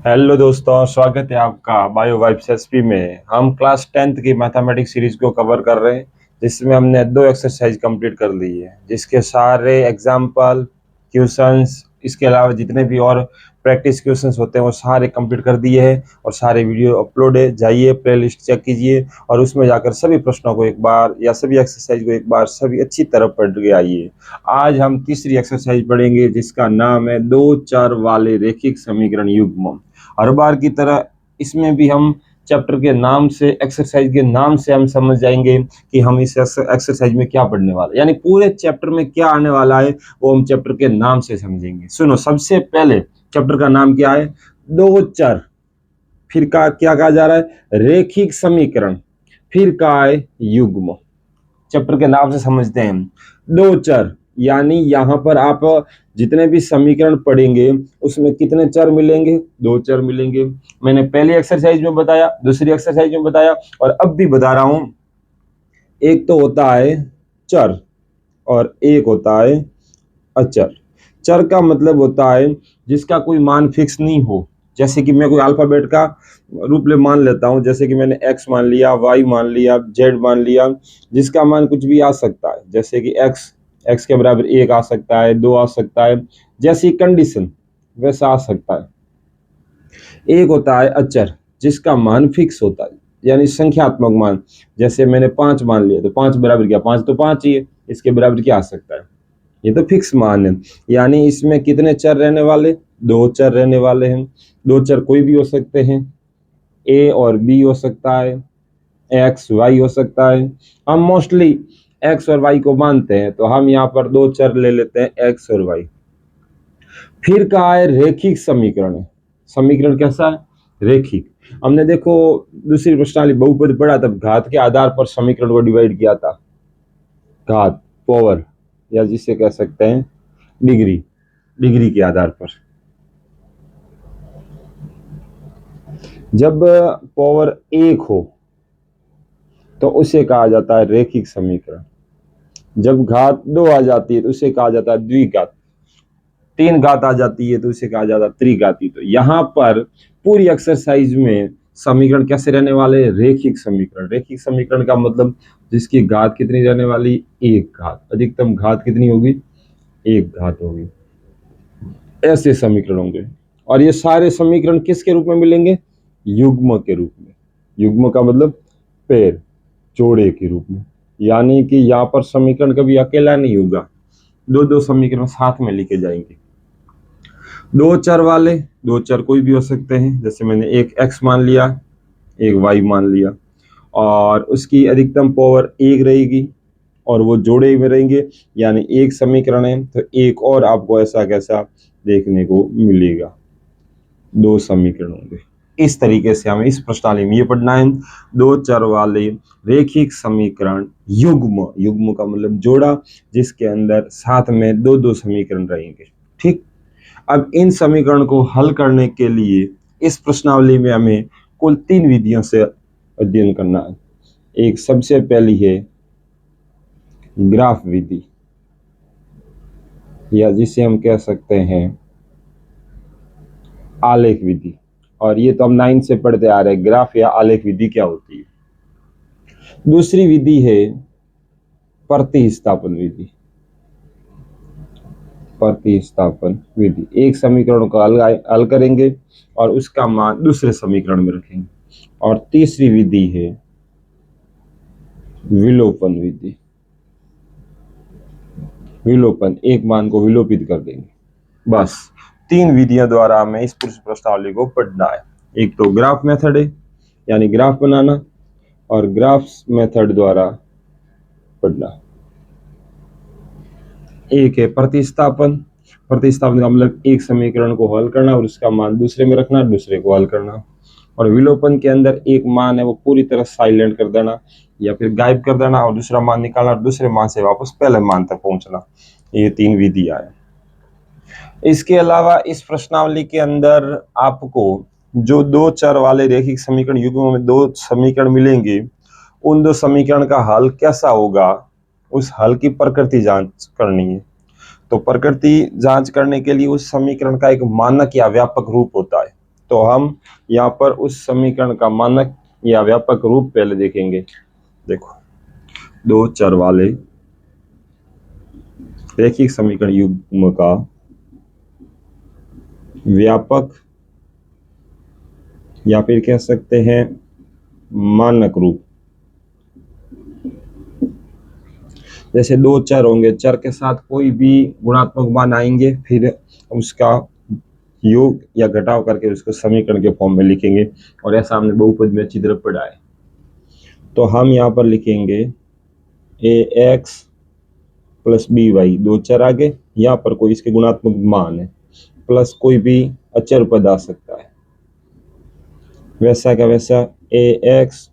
Hello दोस्तों, स्वागत है आपका बायो वाइब्स एसपी में। हम क्लास 10th की मैथमेटिक्स सीरीज को कवर कर रहे हैं, जिसमें हमने 2 एक्सरसाइज कंप्लीट कर ली है, जिसके सारे एग्जाम्पल क्वेश्चंस, इसके अलावा जितने भी और प्रैक्टिस क्वेश्चंस होते हैं वो सारे कंप्लीट कर दिए हैं और सारे वीडियो अपलोड है। जाइए प्लेलिस्ट चेक कीजिए और उसमें जाकर सभी प्रश्नों को एक बार या सभी एक्सरसाइज को एक बार सभी अच्छी तरह पढ़ के आइए। आज हम तीसरी एक्सरसाइज पढ़ेंगे, जिसका नाम है दो चर वाले रैखिक समीकरण युग्म। हर बार की तरह इसमें भी हम चैप्टर के नाम से, एक्सरसाइज के नाम से हम समझ जाएंगे कि हम इस एक्सरसाइज में क्या पढ़ने वाले, यानी पूरे चैप्टर में क्या आने वाला है वो हम चैप्टर के नाम से समझेंगे। सुनो, सबसे पहले चैप्टर का नाम क्या है? दो चर। फिर का क्या कहा जा रहा है? रैखिक समीकरण। फिर कहा है युग्म। चैप्टर के नाम से समझते हैं। दो चर यानी यहां पर आप जितने भी समीकरण पढ़ेंगे उसमें कितने चर मिलेंगे? दो चर मिलेंगे। मैंने पहली एक्सरसाइज में बताया, दूसरी एक्सरसाइज में बताया और अब भी बता रहा हूं। एक तो होता है चर और एक होता है अचर। चर का मतलब होता है जिसका कोई मान फिक्स नहीं हो। जैसे कि मैं कोई अल्फाबेट का रूप ले मान लेता हूं, जैसे कि मैंने x मान लिया, y मान लिया, z मान लिया, जिसका मान कुछ भी आ सकता है। जैसे कि x के बराबर 1 आ सकता है, 2 आ सकता है, जैसी कंडीशन वैसा आ सकता है। एक होता है अचर जिसका मान फिक्स होता है, यानी संख्यात्मक मान। जैसे मैंने 5 मान लिया तो 5 बराबर क्या? 5 तो 5 ही है, इसके बराबर क्या आ सकता है? ये तो फिक्स मान है। यानी इसमें कितने चर रहने वाले? दो चर रहने वाले हैं। दो चर कोई भी हो सकते हैं, ए और बी हो सकता है, एक्स वाई हो सकता है। हम मोस्टली एक्स और वाई को मानते हैं तो हम यहाँ पर दो चर ले लेते हैं, एक्स और वाई। फिर कहा है रैखिक समीकरण है। समीकरण कैसा है? रैखिक। हमने देखो दूसरी प्रश्नावली बहुपद पढ़ा, तब घात के आधार पर समीकरण को डिवाइड किया था। घात, पावर, या जिसे कह सकते हैं डिग्री, डिग्री के आधार पर। जब पावर 1 हो तो उसे कहा जाता है रैखिक समीकरण। जब घात 2 आ जाती है तो उसे कहा जाता है द्विघात। 3 घात आ जाती है तो उसे कहा जाता है त्रिघाती। तो यहाँ पर पूरी एक्सरसाइज में समीकरण कैसे रहने वाले? रैखिक समीकरण। रैखिक समीकरण का मतलब जिसकी घात कितनी रहने वाली? 1 घात। अधिकतम घात कितनी होगी? 1 घात होगी। ऐसे समीकरण होंगे और ये सारे समीकरण किसके रूप में मिलेंगे? युग्म के रूप में। युग्म का मतलब पेड़, जोड़े के रूप में। यानी कि यहाँ पर समीकरण कभी अकेला नहीं होगा, दो दो समीकरण साथ में लिखे जाएंगे। दो चर वाले, दो चर कोई भी हो सकते हैं। जैसे मैंने एक x मान लिया, एक y मान लिया, और उसकी अधिकतम पावर 1 रहेगी और वो जोड़े में रहेंगे। यानी एक समीकरण है तो एक और आपको ऐसा कैसा देखने को मिलेगा, दो समीकरण होंगे। इस तरीके से हमें इस प्रश्नावली में ये पढ़ना है, दो चर वाले रैखिक समीकरण युग्म। युग्म का मतलब जोड़ा, जिसके अंदर साथ में दो दो समीकरण रहेंगे। ठीक। अब इन समीकरण को हल करने के लिए इस प्रश्नावली में हमें कुल 3 विधियों से अध्ययन करना है। एक सबसे पहली है ग्राफ विधि, या जिसे हम कह सकते हैं आलेख विधि। और ये तो हम 9 से पढ़ते आ रहे हैं, ग्राफ या आलेख विधि क्या होती है। दूसरी विधि है प्रतिस्थापन विधि। प्रतिस्थापन विधि, एक समीकरण को हल करेंगे और उसका मान दूसरे समीकरण में रखेंगे। और तीसरी विधि है विलोपन विधि। विलोपन, एक मान को विलोपित कर देंगे। बस 3 विधियों द्वारा हमें इस प्रश्नावली को पढ़ना है। एक तो ग्राफ मेथड है, यानी ग्राफ बनाना, और ग्राफ्स मेथड द्वारा पढ़ना। एक है प्रतिस्थापन। प्रतिस्थापन का मतलब एक समीकरण को हल करना और उसका मान दूसरे में रखना, दूसरे को हल करना। और विलोपन के अंदर एक मान है वो पूरी तरह साइलेंट कर देना या फिर गायब कर देना और दूसरा मान निकालना और दूसरे मान से वापस पहले मान तक पहुंचना। ये 3 विधियां है। इसके अलावा इस प्रश्नावली के अंदर आपको जो दो चर वाले रैखिक समीकरण युग्म में 2 समीकरण मिलेंगे, उन 2 समीकरण का हल कैसा होगा, उस हल की प्रकृति जांच करनी है। तो प्रकृति जांच करने के लिए उस समीकरण का एक मानक या व्यापक रूप होता है। तो हम यहाँ पर उस समीकरण का मानक या व्यापक रूप पहले देखेंगे। देखो, दो चर वाले रैखिक समीकरण युग्म का व्यापक या फिर कह सकते हैं मानक रूप। जैसे दो चर होंगे, चर के साथ कोई भी गुणात्मक मान आएंगे, फिर उसका योग या घटाव करके उसको समीकरण के फॉर्म में लिखेंगे, और ऐसा हमने बहुपद में अच्छी तरह पढ़ा है। तो हम यहाँ पर लिखेंगे ax प्लस by, दो चर आगे, यहाँ पर कोई इसके गुणात्मक मान है, प्लस कोई भी अचर पद आ सकता है, वैसा का वैसा ax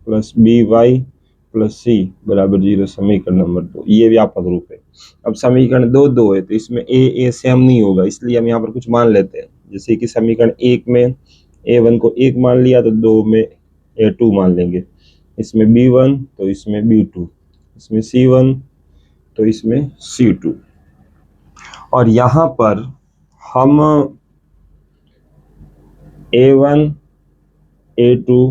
plus by plus c बराबर 0 समीकरण नंबर 2। ये व्यापक रूप है। अब समीकरण दो है, तो इसमें a सेम नहीं होगा, इसलिए हम यहाँ पर कुछ मान लेते हैं। जैसे कि समीकरण 1 में a1 को 1 मान लिया, तो 2 में a2 मान लेंगे, इसमें b1 तो इसमें b2, इसमें c1 तो इसमें c2। और यहाँ पर हम a1 a2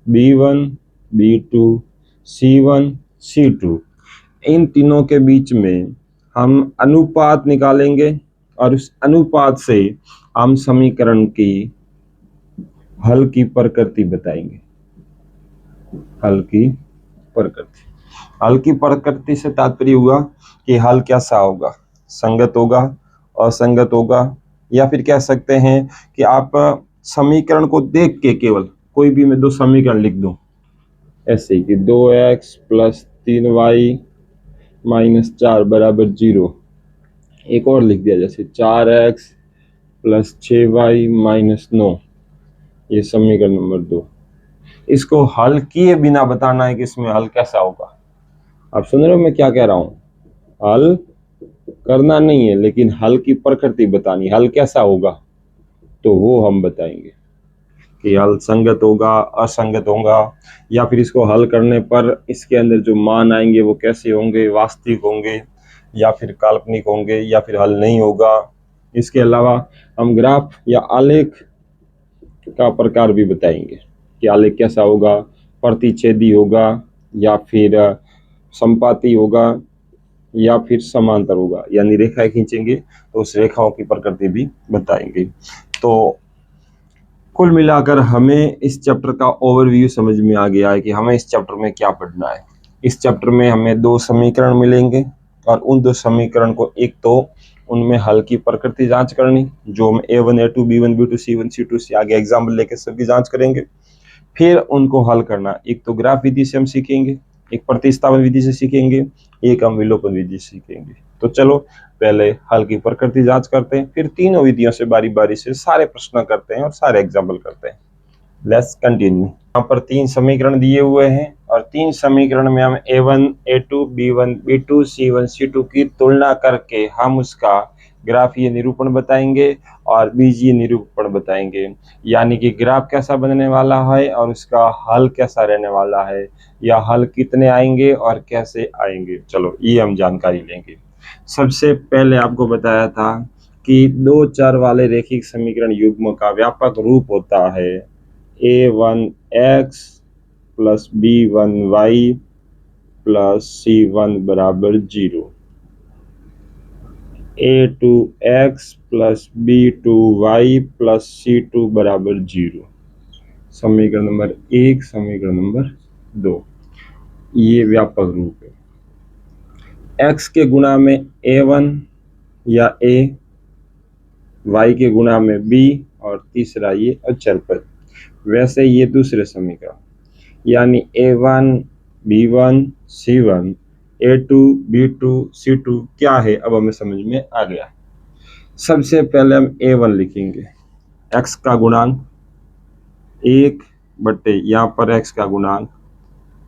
b1 b2 c1 c2 इन तीनों के बीच में हम अनुपात निकालेंगे, और उस अनुपात से हम समीकरण की हल की प्रकृति बताएंगे। हल की प्रकृति, हल की प्रकृति से तात्पर्य हुआ कि हल कैसा होगा, संगत होगा, असंगत होगा, या फिर कह सकते हैं कि आप समीकरण को देख के केवल कोई भी मैं दो समीकरण लिख दूं, ऐसे ही कि 2x प्लस 3y माइनस 4 बराबर 0। एक और लिख दिया, जैसे 4x प्लस 6y माइनस 9, ये समीकरण नंबर 2। इसको हल किए बिना बताना है कि इसमें हल कैसा होगा। आप सुन रहे हो मैं क्या कह रहा हूं? हल करना नहीं है, लेकिन हल की प्रकृति बतानी, हल कैसा होगा, तो वो हम बताएंगे कि हल संगत होगा, असंगत होगा, या फिर इसको हल करने पर इसके अंदर जो मान आएंगे वो कैसे होंगे, वास्तविक होंगे या फिर काल्पनिक होंगे, या फिर हल नहीं होगा। इसके अलावा हम ग्राफ या आलेख का प्रकार भी बताएंगे कि आलेख कैसा होगा, प्रतिच्छेदी होगा या फिर संपाती होगा या फिर समांतर होगा, यानी रेखाएं खींचेंगे तो उस रेखाओं की प्रकृति भी बताएंगे। तो कुल मिलाकर हमें इस चैप्टर का ओवरव्यू समझ में आ गया है कि हमें इस चैप्टर में क्या पढ़ना है। इस चैप्टर में हमें दो समीकरण मिलेंगे, और उन दो समीकरण को एक तो उनमें हल की प्रकृति जांच करनी, जो हम a1 a2 b1 b2 c1 c2 से आगे एग्जाम्पल लेके सबकी जांच करेंगे। फिर उनको हल करना, एक तो ग्राफ विधि से हम सीखेंगे, एक प्रतिस्थापन विधि से सीखेंगे, एक हम विलोपन विधि से सीखेंगे। तो चलो पहले हल की प्रकृति जांच करते हैं, फिर तीनों विधियों से बारी बारी से सारे प्रश्न करते हैं और सारे एग्जाम्पल करते हैं। Let's continue. यहाँ पर तीन समीकरण दिए हुए हैं, और तीन समीकरण में हम a1 a2 b1 b2 c1 c2 की तुलना करके हम उसका ग्राफीय निरूपण बताएंगे और बीजीय निरूपण बताएंगे, यानी कि ग्राफ कैसा बनने वाला है और उसका हल कैसा रहने वाला है, या हल कितने आएंगे और कैसे आएंगे। चलो ये हम जानकारी लेंगे। सबसे पहले आपको बताया था कि दो चर वाले रैखिक समीकरण युग्म का व्यापक रूप होता है a1x plus b1y plus c1 बराबर 0, a2x plus b2y plus c2 बराबर 0। समीकरण नंबर 1, समीकरण नंबर 2, ये व्यापक रूप है। x के गुणा में a1 या a, y के गुणा में b, और तीसरा ये अचर पद। वैसे ये दूसरे समीकरण, यानी a1 b1 c1 a2 b2 c2 क्या है, अब हमें समझ में आ गया। सबसे पहले हम a1 लिखेंगे, x का गुणांक 1 बटे यहाँ पर x का गुणांक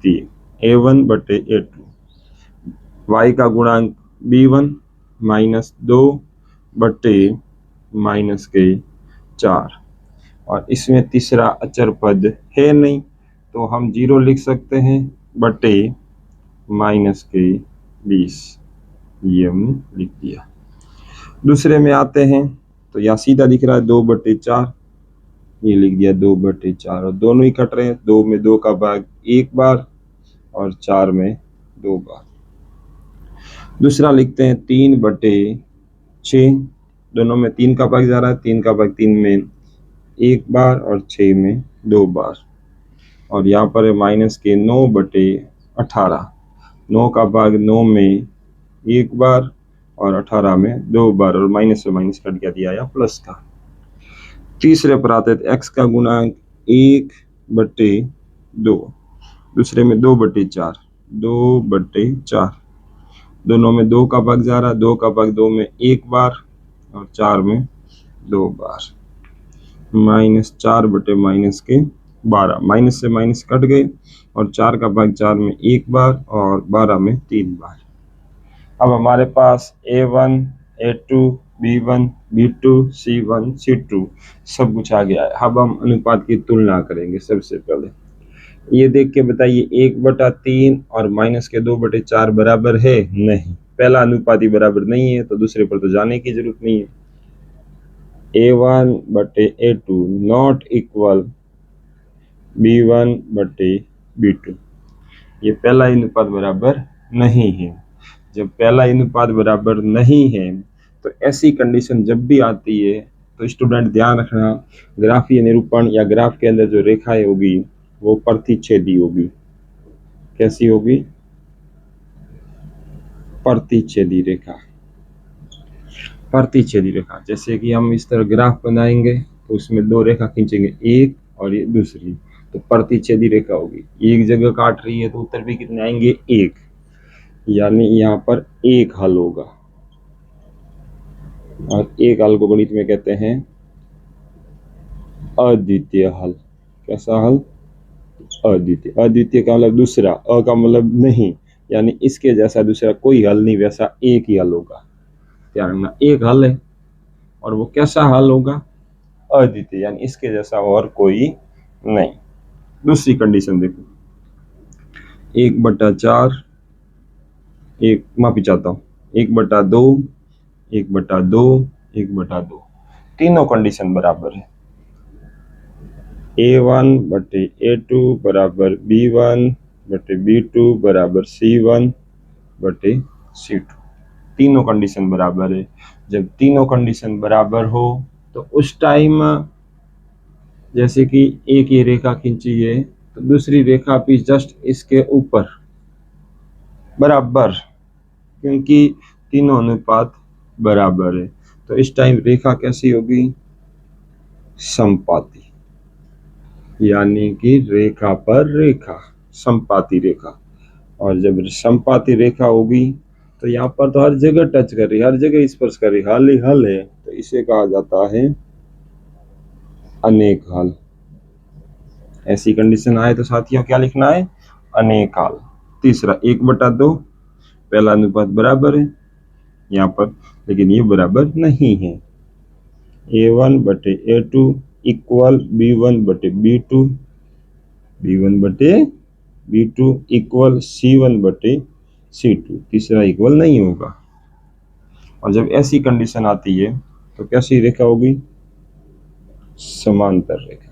3, a1 बटे a2, y का गुणांक b1 माइनस 2 बटे माइनस के 4, और इसमें तीसरा अचर पद है नहीं, तो हम 0 लिख सकते हैं, बटे माइनस के 20, ये हमने लिख दिया। दूसरे में आते हैं तो यहाँ सीधा दिख रहा है 2 बटे 4, ये लिख दिया 2/4 और दोनों ही कट रहे हैं। 2 में 2 का भाग 1 बार और 4 में 2 बार। दूसरा लिखते हैं 3/6, दोनों में 3 का भाग जा रहा है। 3 का भाग 3 में 1 बार और 6 में 2 बार। और यहाँ पर है माइनस के 9/18, 9 का भाग 9 में 1 बार और 18 में 2 बार, और माइनस से माइनस कट गया, दिया या प्लस का। तीसरे पर आते हैं x का गुणांक 1/2, दूसरे में 2/4, 2/4, दोनों में 2 का भाग जा रहा है। 2 का भाग 2 में 1 बार और 4 में 2 बार। -4/-12, माइनस से माइनस कट गए और 4 का भाग 4 में 1 बार और 12 में 3 बार। अब हमारे पास A1, A2, B1, B2, C1, C2 सब कुछ आ गया है। अब हम अनुपात की तुलना करेंगे। सबसे पहले ये देख के बताइए 1/3 और माइनस के 2/4 बराबर है? नहीं, पहला अनुपात ही बराबर नहीं है, तो दूसरे पर तो जाने की जरूरत नहीं है। A1/A2 नॉट इक्वल B1/B2, ये पहला अनुपात बराबर नहीं है। जब पहला अनुपात बराबर नहीं है तो ऐसी कंडीशन जब भी आती है तो स्टूडेंट ध्यान रखना, ग्राफीय निरूपण या ग्राफ के अंदर जो रेखाएं होगी वो प्रतिच्छेदी होगी। कैसी होगी? प्रतिच्छेदी रेखा। प्रतिच्छेदी रेखा, जैसे कि हम इस तरह ग्राफ बनाएंगे तो उसमें 2 रेखा खींचेंगे, एक और ये दूसरी, तो प्रतिच्छेदी रेखा होगी। एक जगह काट रही है तो उत्तर भी कितने आएंगे? 1, यानी यहाँ पर एक हल होगा। और एक हल को गणित में कहते हैं अद्वितीय हल। कैसा हल? अद्वितीय। अद्वितीय का मतलब दूसरा, अ का मतलब नहीं, यानी इसके जैसा दूसरा कोई हल नहीं, वैसा एक ही हल होगा। ध्यान रखना, एक हल है और वो कैसा हल होगा? अद्वितीय, यानी इसके जैसा और कोई नहीं। दूसरी कंडीशन देखो, 1/4, एक माफी चाहता हूँ, 1/2, 1/2, 1/2, तीनों कंडीशन बराबर है। A1/A2 बराबर B1/B2 बराबर C1/C2, तीनों कंडीशन बराबर है। जब तीनों कंडीशन बराबर हो तो उस टाइम जैसे कि एक ये रेखा खींची है तो दूसरी रेखा भी जस्ट इसके ऊपर बराबर, क्योंकि तीनों अनुपात बराबर है। तो इस टाइम रेखा कैसी होगी? समपाती, यानी कि रेखा पर रेखा, समपाती रेखा। और जब समपाती रेखा होगी तो यहाँ पर तो हर जगह टच कर रही है, हर जगह स्पर्श कर रही, हल ही हल है, तो इसे कहा जाता है अनेक हल। ऐसी कंडीशन आए तो साथियों क्या लिखना है? अनेक हल। तीसरा 1/2, पहला अनुपात बराबर है यहाँ पर, लेकिन ये बराबर नहीं है। A1/A2 equal B1/B2, B1/B2 equal C1/C2, तीसरा इक्वल नहीं होगा। और जब ऐसी कंडीशन आती है तो कैसी रेखा होगी? समांतर रेखा।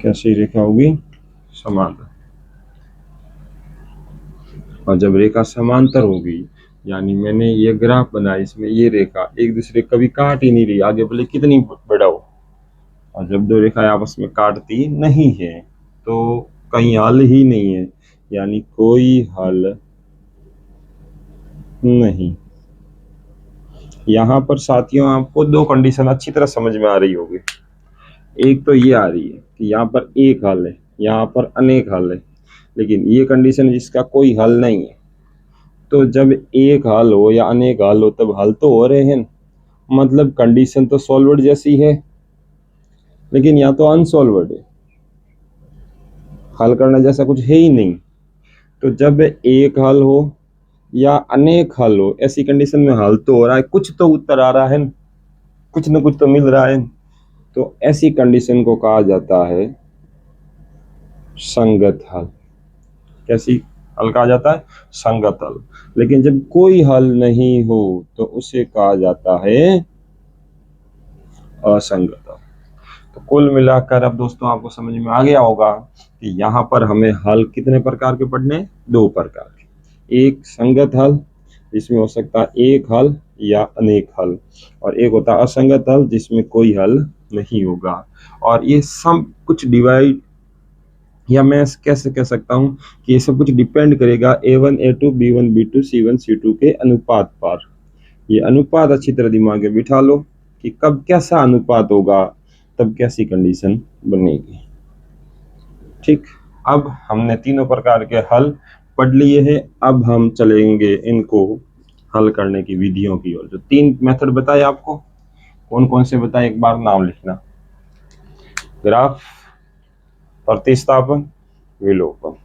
कैसी रेखा होगी? समांतर। और जब रेखा समांतर होगी, यानी मैंने ये ग्राफ बनाया, इसमें ये रेखा एक दूसरे कभी काट ही नहीं रही, आगे भले कितनी बड़ा हो, और जब दो रेखाएं आपस में काटती नहीं है तो कहीं हल ही नहीं है, यानी कोई हल नहीं। यहाँ पर साथियों आपको 2 कंडीशन अच्छी तरह समझ में आ रही होगी। एक तो ये आ रही है कि यहाँ पर एक हल है, यहाँ पर अनेक हल है, लेकिन ये कंडीशन जिसका कोई हल नहीं है। तो जब एक हल हो या अनेक हल हो तब हल तो हो रहे हैं, मतलब कंडीशन तो सॉल्वर्ड जैसी है, लेकिन यहाँ तो अनसॉल्वर्ड है, हल करने जैसा कुछ है ही नहीं। तो जब एक हल हो या अनेक हल हो, ऐसी कंडीशन में हल तो हो रहा है, कुछ तो उत्तर आ रहा है, कुछ न कुछ तो मिल रहा है, तो ऐसी कंडीशन को कहा जाता है संगत हल। कैसी हल कहा जाता है? संगत हल। लेकिन जब कोई हल नहीं हो तो उसे कहा जाता है असंगत हल। तो कुल मिलाकर अब दोस्तों आपको समझ में आ गया होगा कि यहाँ पर हमें हल कितने प्रकार के पढ़ने हैं, 2 प्रकार के। एक संगत हल जिसमें हो सकता है एक हल या अनेक हल, और एक होता है असंगत हल जिसमें कोई हल नहीं होगा। और ये सब कुछ डिवाइड, या मैं कैसे कह सकता हूँ कि ये सब कुछ डिपेंड करेगा A1 A2 B1 B2 C1 C2 के अनुपात पर। ये अनुपात अच्छी तरह दिमाग में बिठा लो कि कब कैसा अनुपात होगा तब कैसी कंडीशन बनेगी। ठीक, अब हमने तीनों प्रकार के हल पढ़ लिए हैं। अब हम चलेंगे इनको हल करने की विधियों की ओर। जो 3 मेथड बताए आपको, कौन कौन से बताए, एक बार नाम लिखना। ग्राफ, प्रतिस्थापन, विलोपन।